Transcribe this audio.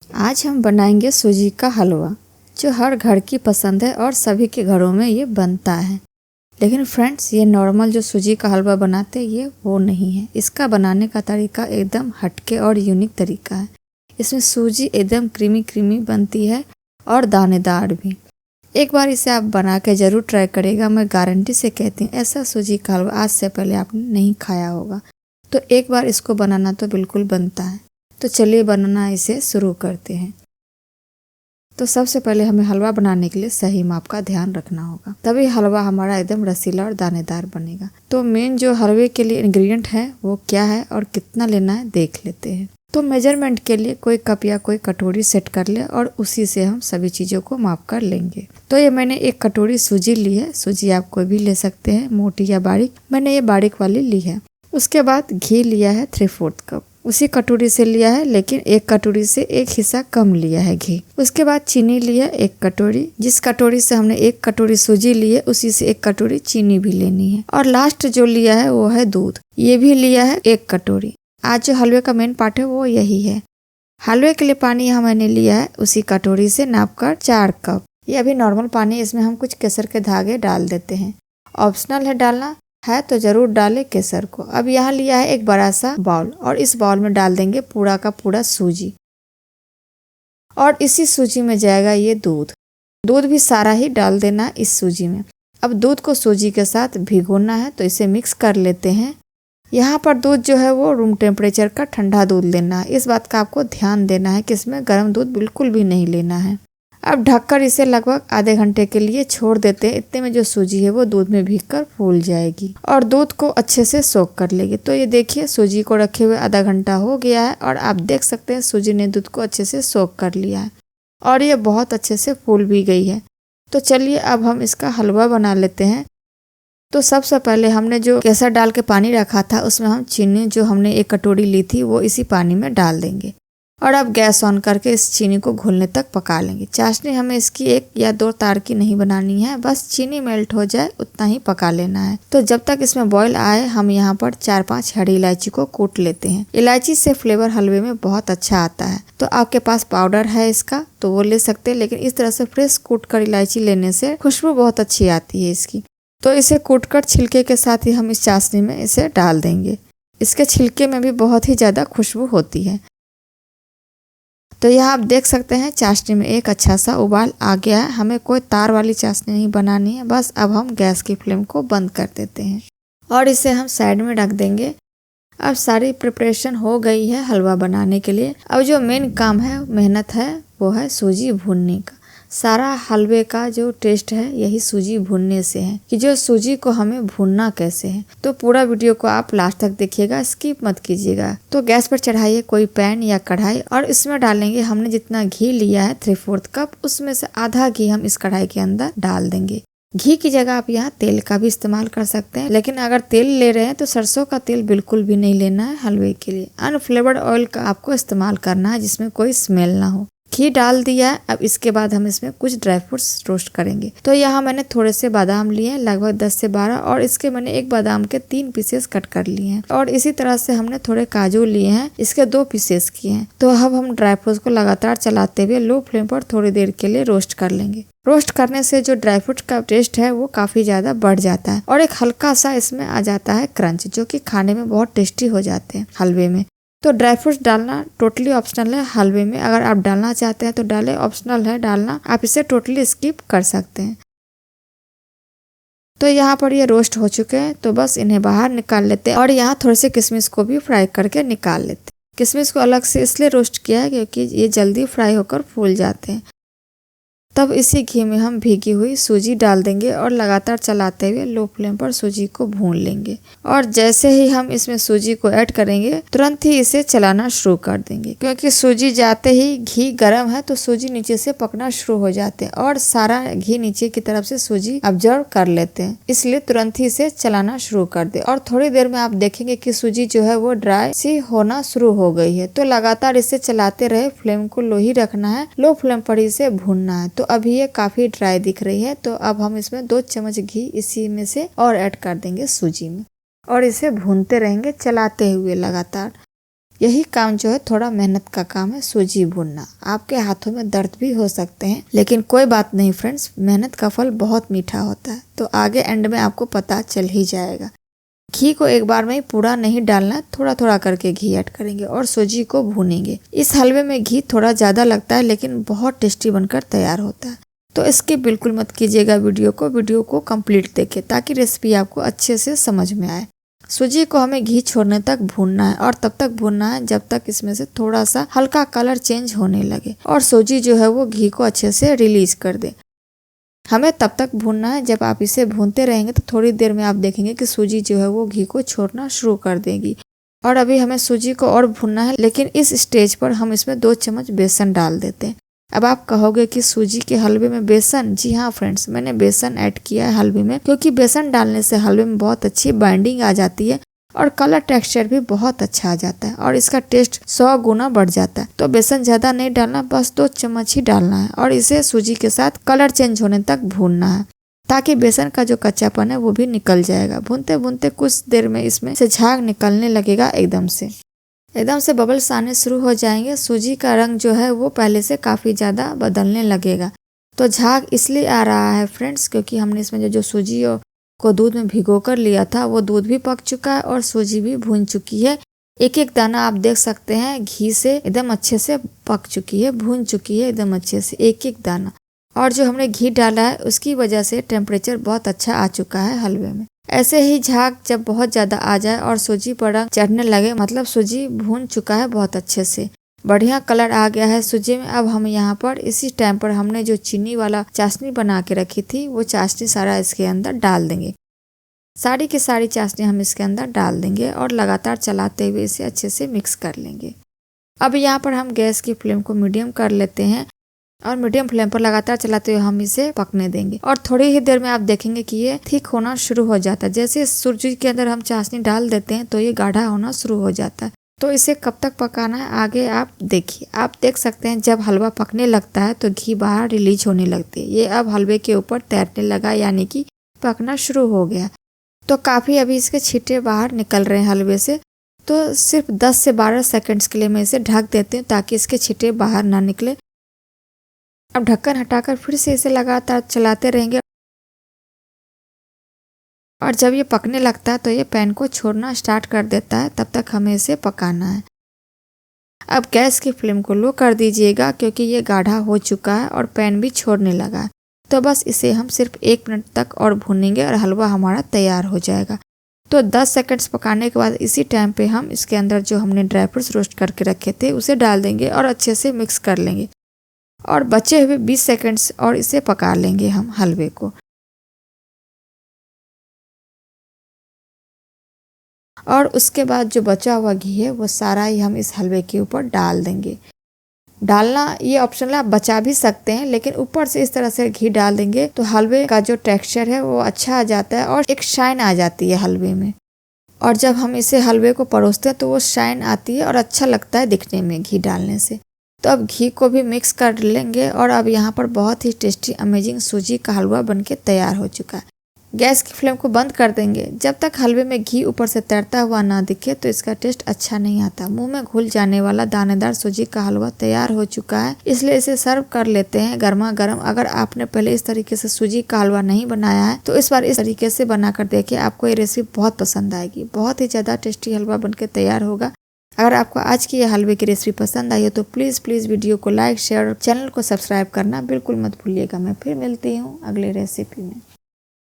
आज हम बनाएंगे सूजी का हलवा, जो हर घर की पसंद है और सभी के घरों में ये बनता है। लेकिन फ्रेंड्स, ये नॉर्मल जो सूजी का हलवा बनाते हैं ये वो नहीं है। इसका बनाने का तरीका एकदम हटके और यूनिक तरीका है। इसमें सूजी एकदम क्रीमी क्रीमी बनती है और दानेदार भी। एक बार इसे आप बना के ज़रूर ट्राई करेगा। मैं गारंटी से कहती हूँ ऐसा सूजी का हलवा आज से पहले आपने नहीं खाया होगा। तो एक बार इसको बनाना तो बिल्कुल बनता है। तो चलिए बनाना इसे शुरू करते हैं। तो सबसे पहले हमें हलवा बनाने के लिए सही माप का ध्यान रखना होगा, तभी हलवा हमारा एकदम रसीला और दानेदार बनेगा। तो मेन जो हलवे के लिए इंग्रेडिएंट है वो क्या है और कितना लेना है देख लेते हैं। तो मेजरमेंट के लिए कोई कप या कोई कटोरी सेट कर ले और उसी से हम सभी चीजों को माप कर लेंगे। तो ये मैंने एक कटोरी सूजी ली है। सूजी आप कोई भी ले सकते हैं, मोटी या बारीक। मैंने ये बारीक वाली ली है। उसके बाद घी लिया है 3/4 कप, उसी कटोरी से लिया है, लेकिन एक कटोरी से एक हिस्सा कम लिया है घी। उसके बाद चीनी लिया 1 कटोरी। जिस कटोरी से हमने 1 कटोरी सूजी ली है उसी से 1 कटोरी चीनी भी लेनी है। और लास्ट जो लिया है वो है दूध, ये भी लिया है 1 कटोरी। आज जो हलवे का मेन पार्ट है वो यही है। हलवे के लिए पानी यहाँ मैंने लिया है उसी कटोरी से नाप कर 4 कप। ये अभी नॉर्मल पानी, इसमें हम कुछ केसर के धागे डाल देते हैं। ऑप्शनल है, डालना है तो जरूर डालें केसर को। अब यहाँ लिया है एक बड़ा सा बाउल और इस बाउल में डाल देंगे पूरा का पूरा सूजी और इसी सूजी में जाएगा ये दूध। दूध भी सारा ही डाल देना है इस सूजी में। अब दूध को सूजी के साथ भिगोना है, तो इसे मिक्स कर लेते हैं। यहाँ पर दूध जो है वो रूम टेम्परेचर का ठंडा दूध लेना है। इस बात का आपको ध्यान देना है कि इसमें गर्म दूध बिल्कुल भी नहीं लेना है। अब ढककर इसे लगभग आधे घंटे के लिए छोड़ देते हैं। इतने में जो सूजी है वो दूध में भीगकर फूल जाएगी और दूध को अच्छे से सोख कर लेगी। तो ये देखिए सूजी को रखे हुए आधा घंटा हो गया है और आप देख सकते हैं सूजी ने दूध को अच्छे से सोख कर लिया है और ये बहुत अच्छे से फूल भी गई है। तो चलिए अब हम इसका हलवा बना लेते हैं। तो सबसे पहले हमने जो केसर डाल के पानी रखा था उसमें हम चीनी जो हमने 1 कटोरी ली थी वो इसी पानी में डाल देंगे और अब गैस ऑन करके इस चीनी को घुलने तक पका लेंगे। चाशनी हमें इसकी 1 या 2 तार की नहीं बनानी है, बस चीनी मेल्ट हो जाए उतना ही पका लेना है। तो जब तक इसमें बॉईल आए हम यहाँ पर 4-5 हरी इलायची को कूट लेते हैं। इलायची से फ्लेवर हलवे में बहुत अच्छा आता है। तो आपके पास पाउडर है इसका तो वो ले सकते हैं, लेकिन इस तरह से फ्रेश कूट कर इलायची लेने से खुशबू बहुत अच्छी आती है इसकी। तो इसे कूट कर छिलके के साथ ही हम इस चाशनी में इसे डाल देंगे। इसके छिलके में भी बहुत ही ज्यादा खुशबू होती है। तो यहाँ आप देख सकते हैं चाशनी में एक अच्छा सा उबाल आ गया है। हमें कोई तार वाली चाशनी नहीं बनानी है, बस अब हम गैस की फ्लेम को बंद कर देते हैं और इसे हम साइड में रख देंगे। अब सारी प्रिपरेशन हो गई है हलवा बनाने के लिए। अब जो मेन काम है, मेहनत है, वो है सूजी भूनने का। सारा हलवे का जो टेस्ट है यही सूजी भूनने से है कि जो सूजी को हमें भूनना कैसे है। तो पूरा वीडियो को आप लास्ट तक देखिएगा, स्किप मत कीजिएगा। तो गैस पर चढ़ाइए कोई पैन या कढ़ाई और इसमें डालेंगे हमने जितना घी लिया है 3/4 कप, उसमें से आधा घी हम इस कढ़ाई के अंदर डाल देंगे। घी की जगह आप यहाँ तेल का भी इस्तेमाल कर सकते हैं, लेकिन अगर तेल ले रहे हैं तो सरसों का तेल बिल्कुल भी नहीं लेना है हलवे के लिए। अनफ्लेवर्ड ऑयल का आपको इस्तेमाल करना है जिसमें कोई स्मेल ना हो। घी डाल दिया है। अब इसके बाद हम इसमें कुछ ड्राई फ्रूट्स रोस्ट करेंगे। तो यहाँ मैंने थोड़े से बादाम लिए हैं, लगभग 10 से 12, और इसके मैंने एक बादाम के 3 पीसेस कट कर लिए हैं। और इसी तरह से हमने थोड़े काजू लिए हैं, इसके 2 पीसेस किए हैं। तो अब हम ड्राई फ्रूट्स को लगातार चलाते हुए लो फ्लेम पर थोड़ी देर के लिए रोस्ट कर लेंगे। रोस्ट करने से जो ड्राई फ्रूट का टेस्ट है वो काफी ज्यादा बढ़ जाता है और एक हल्का सा इसमें आ जाता है क्रंच, जो कि खाने में बहुत टेस्टी हो जाते हैं हलवे में। तो ड्राई फ्रूट्स डालना टोटली ऑप्शनल है हलवे में। अगर आप डालना चाहते हैं तो डालें, ऑप्शनल है डालना, आप इसे टोटली स्किप कर सकते हैं। तो यहाँ पर ये रोस्ट हो चुके हैं, तो बस इन्हें बाहर निकाल लेते हैं और यहाँ थोड़े से किशमिश को भी फ्राई करके निकाल लेते हैं। किशमिश को अलग से इसलिए रोस्ट किया है क्योंकि ये जल्दी फ्राई होकर फूल जाते हैं। तब इसी घी में हम भीगी हुई सूजी डाल देंगे और लगातार चलाते हुए लो फ्लेम पर सूजी को भून लेंगे। और जैसे ही हम इसमें सूजी को ऐड करेंगे तुरंत ही इसे चलाना शुरू कर देंगे, क्योंकि सूजी जाते ही घी गर्म है तो सूजी नीचे से पकना शुरू हो जाते हैं और सारा घी नीचे की तरफ से सूजी ऑब्जर्व कर लेते हैं। इसलिए तुरंत ही इसे चलाना शुरू कर दे और थोड़ी देर में आप देखेंगे कि सूजी जो है वो ड्राई सी होना शुरू हो गई है। तो लगातार इसे चलाते रहे, फ्लेम को लो ही रखना है, लो फ्लेम पर इसे भूनना है। तो अभी ये काफी ड्राई दिख रही है, तो अब हम इसमें 2 चम्मच घी इसी में से और ऐड कर देंगे सूजी में और इसे भूनते रहेंगे चलाते हुए लगातार। यही काम जो है थोड़ा मेहनत का काम है, सूजी भूनना। आपके हाथों में दर्द भी हो सकते हैं, लेकिन कोई बात नहीं फ्रेंड्स, मेहनत का फल बहुत मीठा होता है। तो आगे एंड में आपको पता चल ही जाएगा। घी को एक बार में ही पूरा नहीं डालना, थोड़ा थोड़ा करके घी ऐड करेंगे और सूजी को भूनेंगे। इस हलवे में घी थोड़ा ज्यादा लगता है, लेकिन बहुत टेस्टी बनकर तैयार होता है। तो इसके बिल्कुल मत कीजिएगा वीडियो को कंप्लीट देखिए, ताकि रेसिपी आपको अच्छे से समझ में आए। सूजी को हमें घी छोड़ने तक भूनना है और तब तक भूनना है जब तक इसमें से थोड़ा सा हल्का कलर चेंज होने लगे और सूजी जो है वो घी को अच्छे से रिलीज कर दे। हमें तब तक भूनना है, जब आप इसे भूनते रहेंगे तो थोड़ी देर में आप देखेंगे कि सूजी जो है वो घी को छोड़ना शुरू कर देगी। और अभी हमें सूजी को और भूनना है, लेकिन इस स्टेज पर हम इसमें 2 चम्मच बेसन डाल देते हैं। अब आप कहोगे कि सूजी के हलवे में बेसन? जी हाँ फ्रेंड्स, मैंने बेसन ऐड किया है हलवे में, क्योंकि बेसन डालने से हलवे में बहुत अच्छी बाइंडिंग आ जाती है और कलर टेक्सचर भी बहुत अच्छा आ जाता है और इसका टेस्ट 100 गुना बढ़ जाता है। तो बेसन ज्यादा नहीं डालना, बस 2 चम्मच ही डालना है और इसे सूजी के साथ कलर चेंज होने तक भूनना है, ताकि बेसन का जो कच्चापन है वो भी निकल जाएगा। भूनते भूनते कुछ देर में इसमें से झाग निकलने लगेगा, एकदम से बबल्स आने शुरू हो जाएंगे। सूजी का रंग जो है वो पहले से काफी ज्यादा बदलने लगेगा। तो झाग इसलिए आ रहा है फ्रेंड्स, क्योंकि हमने इसमें जो सूजी को दूध में भिगो कर लिया था वो दूध भी पक चुका है और सूजी भी भून चुकी है। एक एक दाना आप देख सकते हैं घी से एकदम अच्छे से पक चुकी है, भून चुकी है एकदम अच्छे से एक एक दाना। और जो हमने घी डाला है उसकी वजह से टेम्परेचर बहुत अच्छा आ चुका है हलवे में। ऐसे ही झाग जब बहुत ज्यादा आ जाए और सूजी पर रंग चढ़ने लगे, मतलब सूजी भून चुका है बहुत अच्छे से, बढ़िया कलर आ गया है सूजी में। अब हम यहाँ पर इसी टाइम पर हमने जो चीनी वाला चाशनी बना के रखी थी वो चाशनी सारा इसके अंदर डाल देंगे। सारी की सारी चाशनी हम इसके अंदर डाल देंगे और लगातार चलाते हुए इसे अच्छे से मिक्स कर लेंगे। अब यहाँ पर हम गैस की फ्लेम को मीडियम कर लेते हैं और मीडियम फ्लेम पर लगातार चलाते हुए हम इसे पकने देंगे और थोड़ी ही देर में आप देखेंगे कि ये थिक होना शुरू हो जाता है। जैसे सूजी के अंदर हम चाशनी डाल देते हैं तो ये गाढ़ा होना शुरू हो जाता है। तो इसे कब तक पकाना है आगे आप देखिए। आप देख सकते हैं जब हलवा पकने लगता है तो घी बाहर रिलीज होने लगती है। ये अब हलवे के ऊपर तैरने लगा, यानी कि पकना शुरू हो गया। तो काफी अभी इसके छींटे बाहर निकल रहे हैं हलवे से। तो सिर्फ 10 से 12 सेकंड्स के लिए मैं इसे ढक देती हूँ ताकि इसके छींटे बाहर ना निकले। अब ढक्कन हटाकर फिर से इसे लगातार चलाते रहेंगे और जब ये पकने लगता है तो ये पैन को छोड़ना स्टार्ट कर देता है, तब तक हमें इसे पकाना है। अब गैस की फ्लेम को लो कर दीजिएगा, क्योंकि ये गाढ़ा हो चुका है और पैन भी छोड़ने लगा है। तो बस इसे हम सिर्फ 1 मिनट तक और भूनेंगे और हलवा हमारा तैयार हो जाएगा। तो 10 सेकंड्स पकाने के बाद इसी टाइम पे हम इसके अंदर जो हमने ड्राई फ्रूट्स रोस्ट करके रखे थे उसे डाल देंगे और अच्छे से मिक्स कर लेंगे और बचे हुए 20 सेकंड्स और इसे पका लेंगे हम हलवे को। और उसके बाद जो बचा हुआ घी है वो सारा ही हम इस हलवे के ऊपर डाल देंगे। डालना ये ऑप्शनल, आप बचा भी सकते हैं, लेकिन ऊपर से इस तरह से घी डाल देंगे तो हलवे का जो टेक्सचर है वो अच्छा आ जाता है और एक शाइन आ जाती है हलवे में। और जब हम इसे हलवे को परोसते हैं तो वो शाइन आती है और अच्छा लगता है दिखने में घी डालने से। तो अब घी को भी मिक्स कर लेंगे और अब यहाँ पर बहुत ही टेस्टी अमेजिंग सूजी का हलवा बनके तैयार हो चुका है। गैस की फ्लेम को बंद कर देंगे। जब तक हलवे में घी ऊपर से तैरता हुआ ना दिखे तो इसका टेस्ट अच्छा नहीं आता। मुंह में घुल जाने वाला दानेदार सूजी का हलवा तैयार हो चुका है, इसलिए इसे सर्व कर लेते हैं गर्मा गर्म। अगर आपने पहले इस तरीके से सूजी का हलवा नहीं बनाया है तो इस बार इस तरीके से बनाकर देखिए, आपको ये रेसिपी बहुत पसंद आएगी। बहुत ही ज्यादा टेस्टी हलवा बनके तैयार होगा। अगर आपको आज की यह हलवे की रेसिपी पसंद आई हो तो प्लीज वीडियो को लाइक, शेयर और चैनल को सब्सक्राइब करना बिल्कुल मत भूलिएगा। मैं फिर मिलती हूँ अगले रेसिपी में।